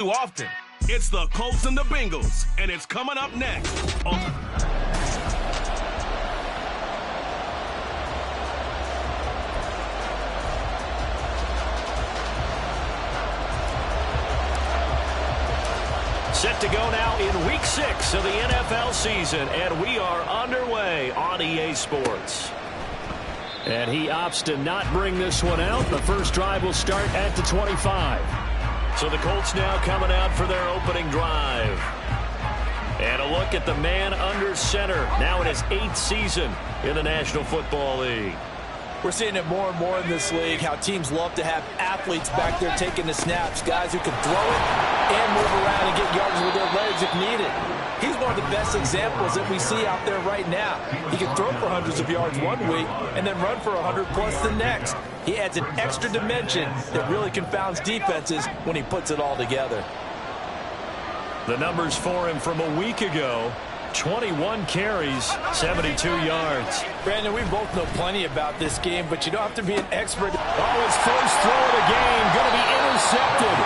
too often. It's the Colts and the Bengals, and it's coming up next. Set to go now in Week 6 of the NFL season, and we are underway on EA Sports. And he opts to not bring this one out. The first drive will start at the 25. So the Colts now coming out for their opening drive. And a look at the man under center, now in his 8th season in the National Football League. We're seeing it more and more in this league, how teams love to have athletes back there taking the snaps, guys who can throw it and move around and get yards with their legs if needed. He's one of the best examples that we see out there right now. He can throw for hundreds of yards one week and then run for 100-plus the next. He adds an extra dimension that really confounds defenses when he puts it all together. The numbers for him from a week ago: 21 carries, 72 yards. Brandon, we both know plenty about this game, but you don't have to be an expert. Oh, his first throw of the game going to be intercepted.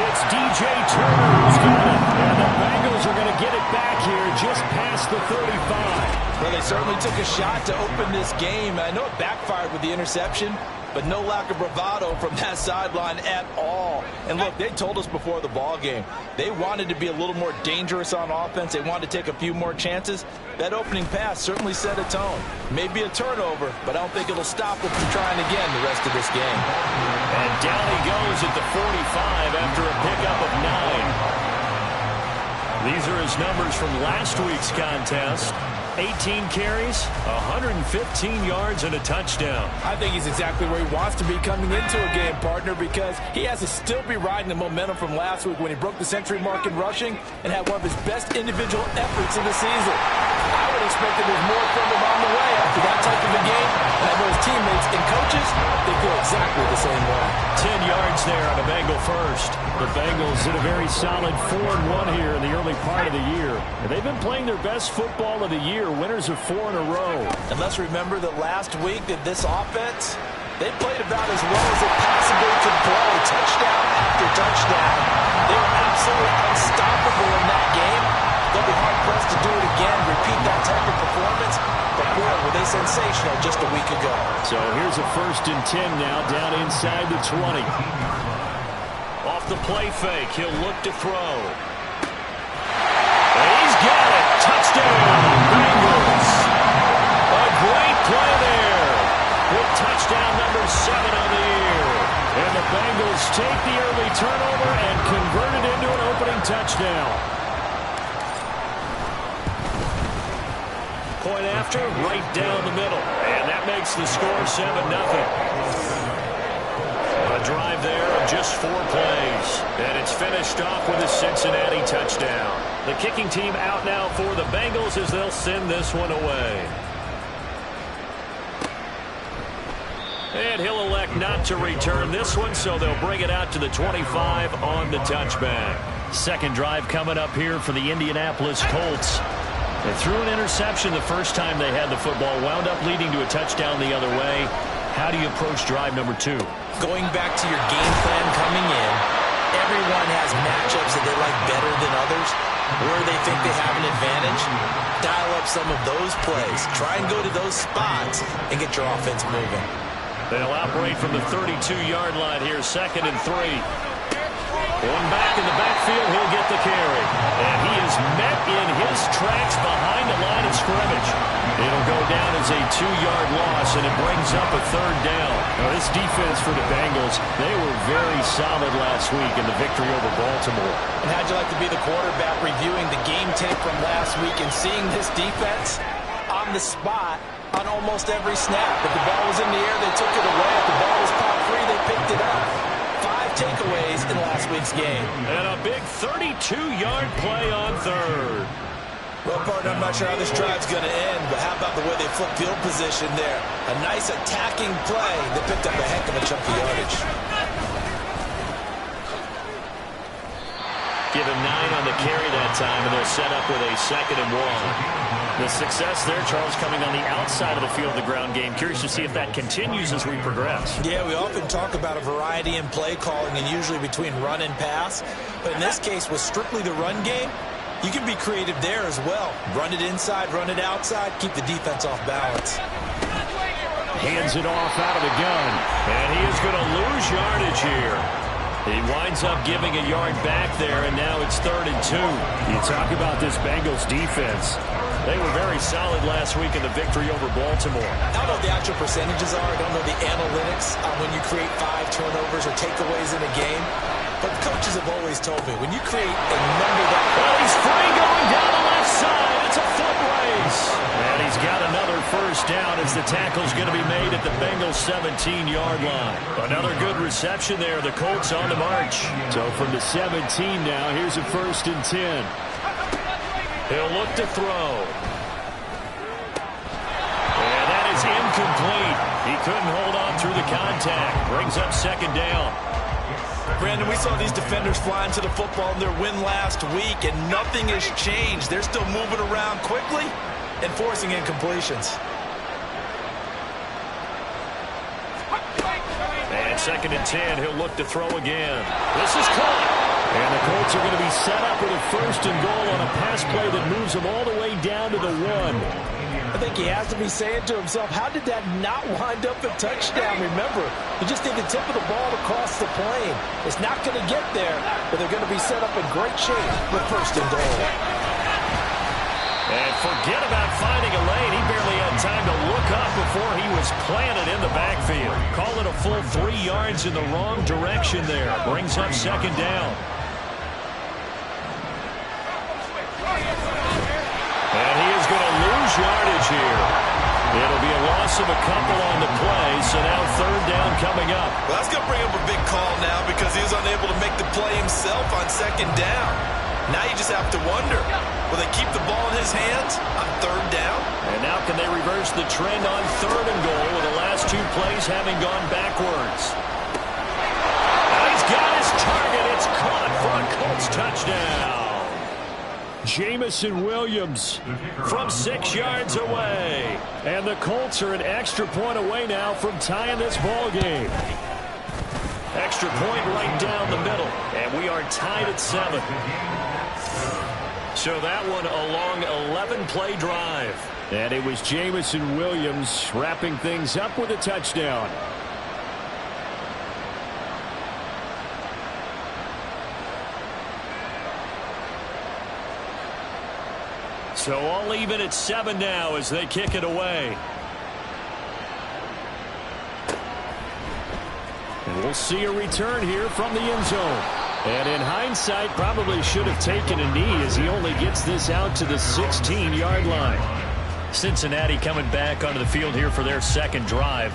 It's DJ Turner who's got it. And the Bengals are going to get it back here just past the 35. Well, they certainly took a shot to open this game. I know it backfired with the interception, but no lack of bravado from that sideline at all. And look, they told us before the ball game, they wanted to be a little more dangerous on offense. They wanted to take a few more chances. That opening pass certainly set a tone. Maybe a turnover, but I don't think it'll stop them from trying again the rest of this game. And down he goes at the 45 after a pickup of 9. These are his numbers from last week's contest. 18 carries, 115 yards, and a touchdown. I think he's exactly where he wants to be coming into a game, partner, because he has to still be riding the momentum from last week when he broke the century mark in rushing and had one of his best individual efforts of the season. I would expect that there's more from him on the way after that type of a game, and I know his teammates and coaches, they feel exactly the same way. 10 yards there on a Bengal first. The Bengals did a very solid 4-1 here in the early part of the year. And they've been playing their best football of the year, winners of 4 in a row. And let's remember that last week that this offense, they played about as well as it possibly could play. Touchdown after touchdown. They were absolutely unstoppable in that game. They'll be hard-pressed to do it again, repeat that type of performance. But boy, were they sensational just a week ago. So here's a 1st and 10 now, down inside the 20. Off the play fake, he'll look to throw. And he's got it. Touchdown, Bengals. A great play there. With touchdown number 7 on the year. And the Bengals take the early turnover and convert it into an opening touchdown. Point after, right down the middle. And that makes the score 7-0. A drive there of just 4 plays. And it's finished off with a Cincinnati touchdown. The kicking team out now for the Bengals as they'll send this one away. And he'll elect not to return this one, so they'll bring it out to the 25 on the touchback. Second drive coming up here for the Indianapolis Colts. They threw an interception the first time they had the football, wound up leading to a touchdown the other way. How do you approach drive number 2? Going back to your game plan coming in, everyone has matchups that they like better than others, where they think they have an advantage. Dial up some of those plays. Try and go to those spots and get your offense moving. They'll operate from the 32-yard line here, 2nd and 3. One back in the backfield, he'll get the carry. And he is met in his tracks behind the line of scrimmage. It'll go down as a 2-yard loss, and it brings up a 3rd down. Now, this defense for the Bengals, they were very solid last week in the victory over Baltimore. And how'd you like to be the quarterback reviewing the game tape from last week and seeing this defense on the spot on almost every snap? If the ball was in the air, they took it away. If the ball was popped free, they picked it up. 5 takeaways in last week's game. And a big 32-yard play on 3rd. Well, partner, I'm not sure how this drive's going to end, but how about the way they flip field position there? A nice attacking play that picked up a heck of a chunk of yardage. Give him 9 on the carry that time, and they'll set up with a 2nd and 1. The success there, Charles, coming on the outside of the field, the ground game. Curious to see if that continues as we progress. Yeah, we often talk about a variety in play calling and usually between run and pass. But in this case, with strictly the run game, you can be creative there as well. Run it inside, run it outside, keep the defense off balance. Hands it off out of the gun. And he is going to lose yardage here. He winds up giving a yard back there, and now it's 3rd and 2. You talk about this Bengals defense. They were very solid last week in the victory over Baltimore. I don't know what the actual percentages are. I don't know the analytics on when you create 5 turnovers or takeaways in a game. But the coaches have always told me, when you create a number that... Well, he's free going down the left side. It's a foot race. And he's got another first down as the tackle's going to be made at the Bengals' 17-yard line. Another good reception there. The Colts on the march. So from the 17 now, here's a 1st and 10. He'll look to throw. And that is incomplete. He couldn't hold on through the contact. Brings up 2nd down. Brandon, we saw these defenders flying to the football in their win last week, and nothing has changed. They're still moving around quickly and forcing incompletions. And 2nd and 10, he'll look to throw again. This is caught. And the Colts are going to be set up with a 1st and goal on a pass play that moves them all the way down to the 1. I think he has to be saying to himself, how did that not wind up a touchdown? Remember, you just need the tip of the ball across the plane. It's not going to get there, but they're going to be set up in great shape with 1st and goal. And forget about finding a lane. He barely had time to look up before he was planted in the backfield. Call it a full 3 yards in the wrong direction there. Brings up 2nd down. And he is going to lose yardage here. It'll be a loss of a couple on the play, so now 3rd down coming up. Well, that's going to bring up a big call now because he was unable to make the play himself on 2nd down. Now you just have to wonder, will they keep the ball in his hands on 3rd down? And now can they reverse the trend on 3rd and goal with the last 2 plays having gone backwards? Now he's got his target. It's caught for a Colts touchdown. Jamison Williams from 6 yards away. And the Colts are an extra point away now from tying this ball game. Extra point right down the middle. And we are tied at 7. So that one a long 11-play drive. And it was Jamison Williams wrapping things up with a touchdown. So all even at 7 now as they kick it away. And we'll see a return here from the end zone. And in hindsight, probably should have taken a knee as he only gets this out to the 16-yard line. Cincinnati coming back onto the field here for their 2nd drive.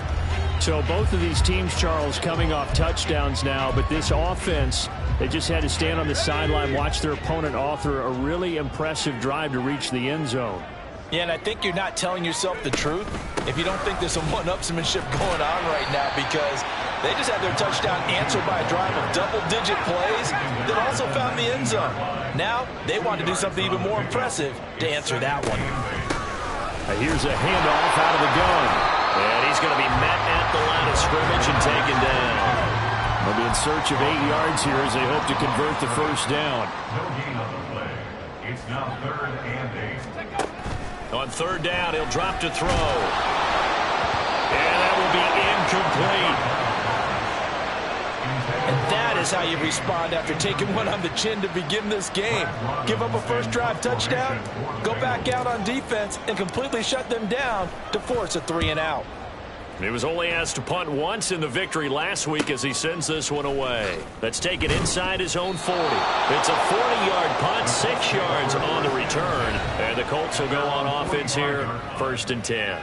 So both of these teams, Charles, coming off touchdowns now, but this offense, they just had to stand on the sideline, watch their opponent author a really impressive drive to reach the end zone. Yeah, and I think you're not telling yourself the truth if you don't think there's some one-upsmanship going on right now, because they just had their touchdown answered by a drive of double-digit plays that also found the end zone. Now they want to do something even more impressive to answer that one. Here's a handoff out of the gun. And he's going to be met at the line of scrimmage and taken down. They'll be in search of 8 yards here as they hope to convert the 1st down. No gain on the play. It's now 3rd and 8. On 3rd down, he'll drop to throw. And that will be incomplete. And that is how you respond after taking one on the chin to begin this game. Give up a first drive touchdown, go back out on defense, and completely shut them down to force a 3 and out. He was only asked to punt once in the victory last week as he sends this one away. Let's take it inside his own 40. It's a 40-yard punt, 6 yards on the return. And the Colts will go on offense here, 1st and 10.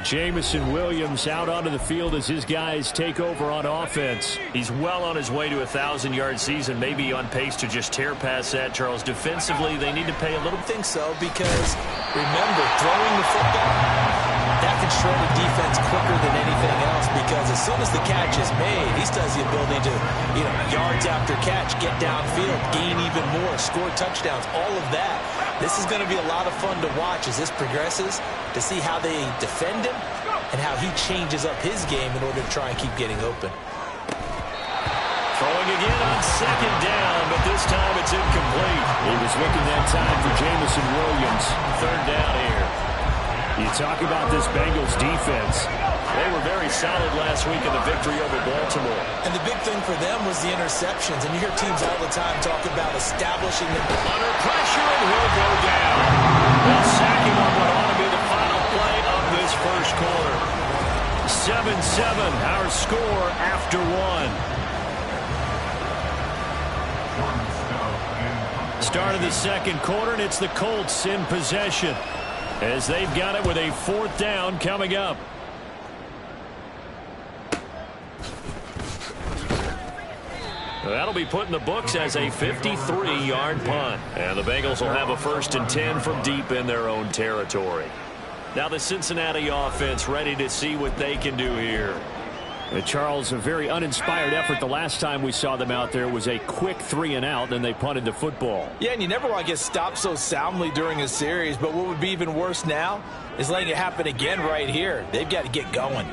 Jamison Williams out onto the field as his guys take over on offense. He's well on his way to a 1,000-yard season, maybe on pace to just tear past that, Charles. Defensively, they need to pay a little. I think so, because remember, throwing the football, That can shred a defense quicker than anything else because as soon as the catch is made, he still has the ability to, yards after catch, get downfield, gain even more, score touchdowns, all of that. This is going to be a lot of fun to watch as this progresses, to see how they defend him and how he changes up his game in order to try and keep getting open. Throwing again on second down, but this time it's incomplete. He was looking that time for Jamison Williams. Third down here. You talk about this Bengals defense. They were very solid last week in the victory over Baltimore. And the big thing for them was the interceptions. And you hear teams all the time talk about establishing them. Under pressure, and he'll go down. They'll sack him on what ought to be the final play of this first quarter. 7-7, our score after one. Start of the second quarter, and it's the Colts in possession as they've got it with a fourth down coming up. That'll be put in the books as a 53-yard punt. And the Bengals will have a 1st and 10 from deep in their own territory. Now the Cincinnati offense ready to see what they can do here. Charles, a very uninspired effort the last time we saw them out there was a quick 3-and-out, then they punted the football. Yeah, and you never want to get stopped so soundly during a series, but what would be even worse now is letting it happen again right here. They've got to get going.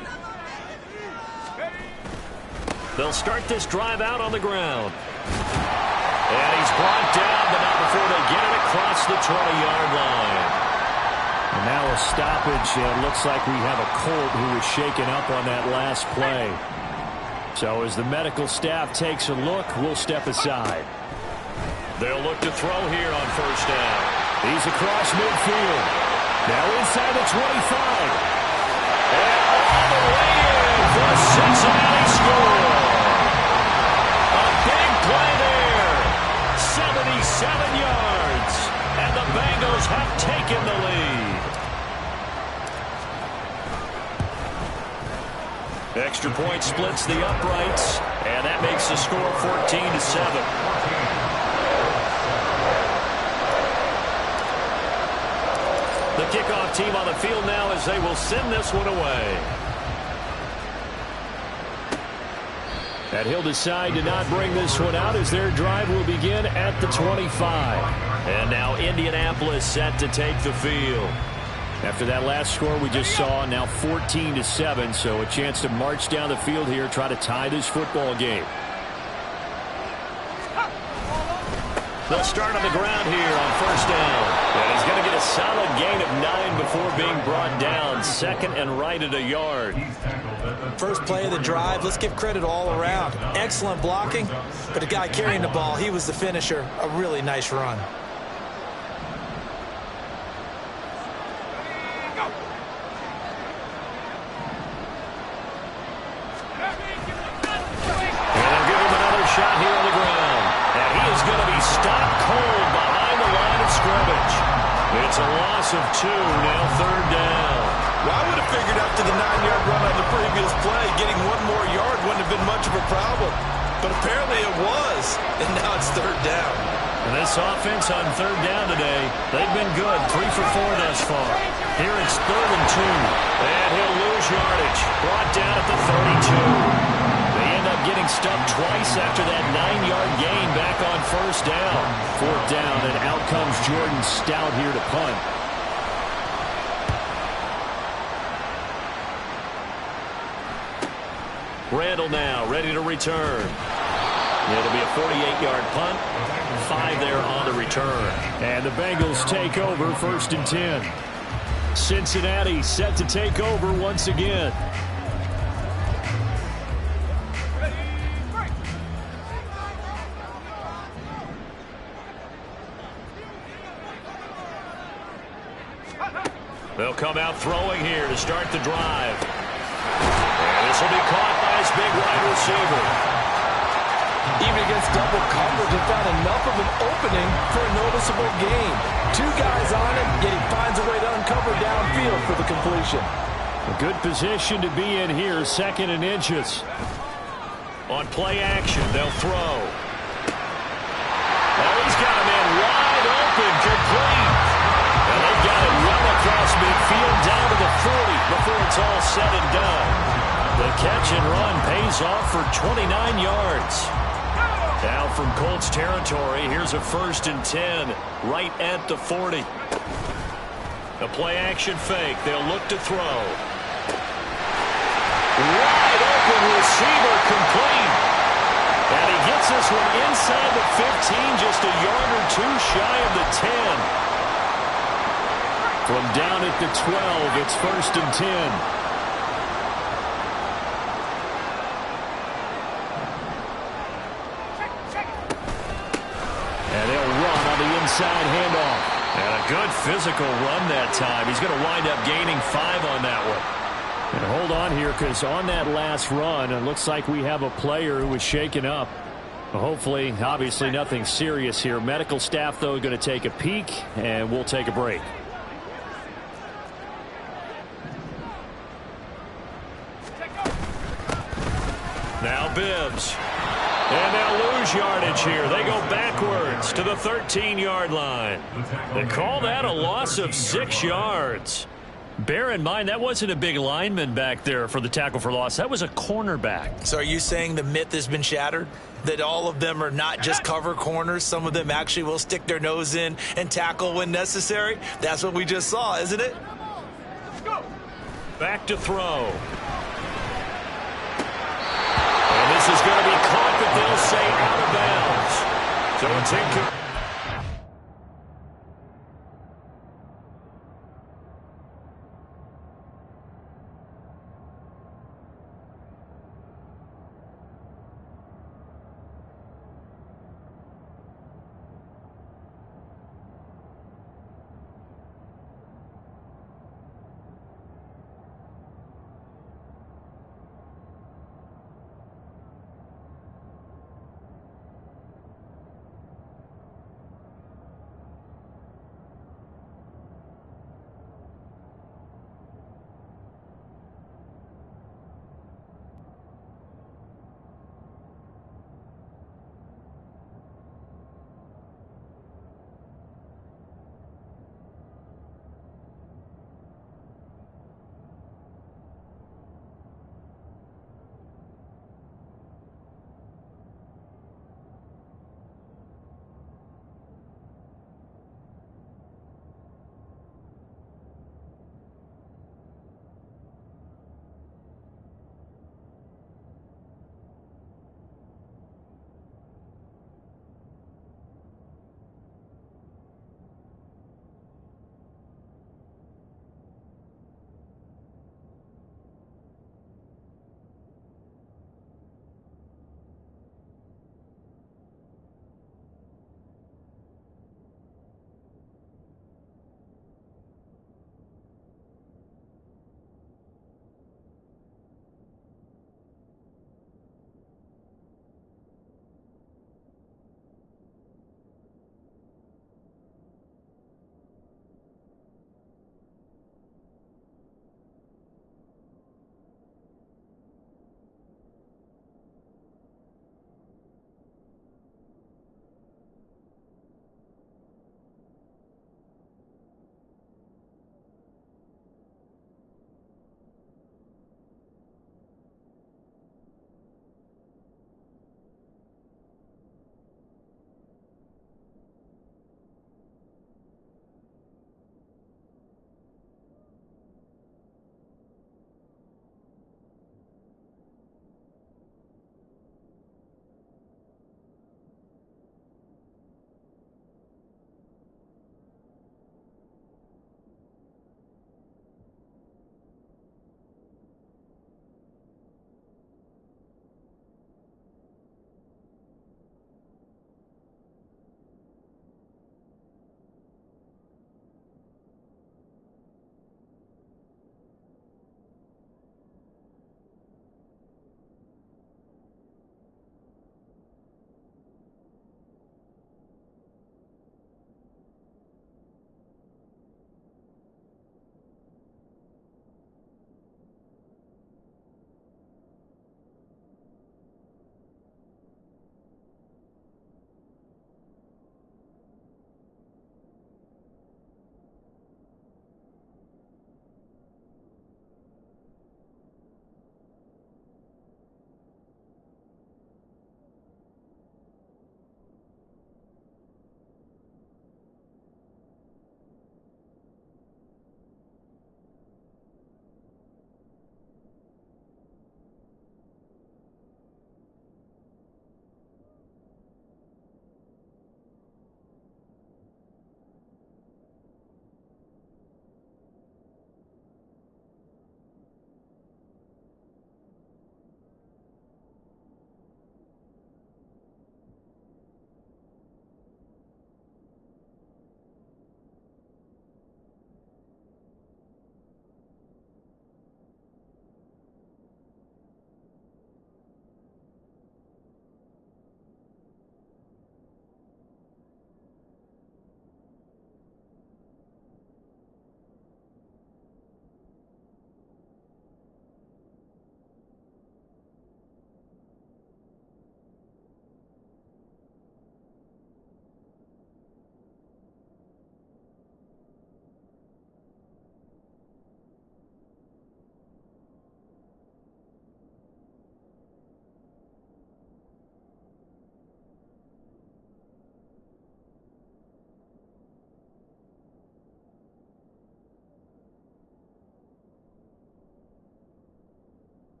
They'll start this drive out on the ground. And he's brought down, but not before they get it across the 20-yard line. And now a stoppage, and it looks like we have a Colt who was shaken up on that last play. So as the medical staff takes a look, we'll step aside. They'll look to throw here on first down. He's across midfield. Now inside the 25. And all the way in for Cincinnati score. A big play there. 77 yards. And the Bengals have taken the lead. Extra point splits the uprights, and that makes the score 14-7. The kickoff team on the field now as they will send this one away. And he'll decide to not bring this one out as their drive will begin at the 25. And now Indianapolis set to take the field. After that last score we just saw, now 14-7, so a chance to march down the field here, try to tie this football game. They'll start on the ground here on first down. And he's going to get a solid gain of 9 before being brought down. 2nd and right at a yard. First play of the drive, let's give credit all around. Excellent blocking, but the guy carrying the ball, he was the finisher. A really nice run. Shot here on the ground. And he is going to be stopped cold behind the line of scrimmage. It's a loss of 2, now 3rd down. Well, I would have figured after the 9-yard run on the previous play, getting 1 more yard wouldn't have been much of a problem. But apparently it was, and now it's 3rd down. And this offense on 3rd down today, they've been good, 3 for 4 thus far. Here it's 3rd and 2. And he'll lose yardage. Brought down at the 32. They end up getting stumped twice after that 9-yard gain back on first down. 4th down, and out comes Jordan Stout here to punt. Randall now ready to return. It'll be a 48-yard punt. 5 there on the return. And the Bengals take over 1st and 10. Cincinnati set to take over once again. They'll come out throwing here to start the drive. And this will be caught by his big wide receiver. Even against double coverage, he found enough of an opening for a noticeable gain. 2 guys on him, yet he finds a way to uncover downfield for the completion. A good position to be in here, 2nd and inches. On play action, they'll throw. Oh, he's got a man wide open, complete. And they've got it well across midfield down to the 40. all said and done, the catch and run pays off for 29 yards. Now from Colts territory, here's a 1st and 10 right at the 40. The play action fake. They'll look to throw. Wide open receiver complete. And he gets this one inside the 15, just a yard or two shy of the 10. From down at the 12, it's 1st and 10. And they'll run on the inside handoff. And a good physical run that time. He's going to wind up gaining 5 on that one. And hold on here, because on that last run, it looks like we have a player who was shaken up. Hopefully, obviously nothing serious here. Medical staff, though, going to take a peek, and we'll take a break. Now Bibbs. And they'll lose yardage here. They go backwards to the 13-yard line. They call that a loss of 6 yards. Bear in mind, that wasn't a big lineman back there for the tackle for loss. That was a cornerback. So are you saying the myth has been shattered? That all of them are not just cover corners? Some of them actually will stick their nose in and tackle when necessary? That's what we just saw, isn't it? Back to throw. And this is going to be caught, but they'll say out of bounds. So it's incomplete.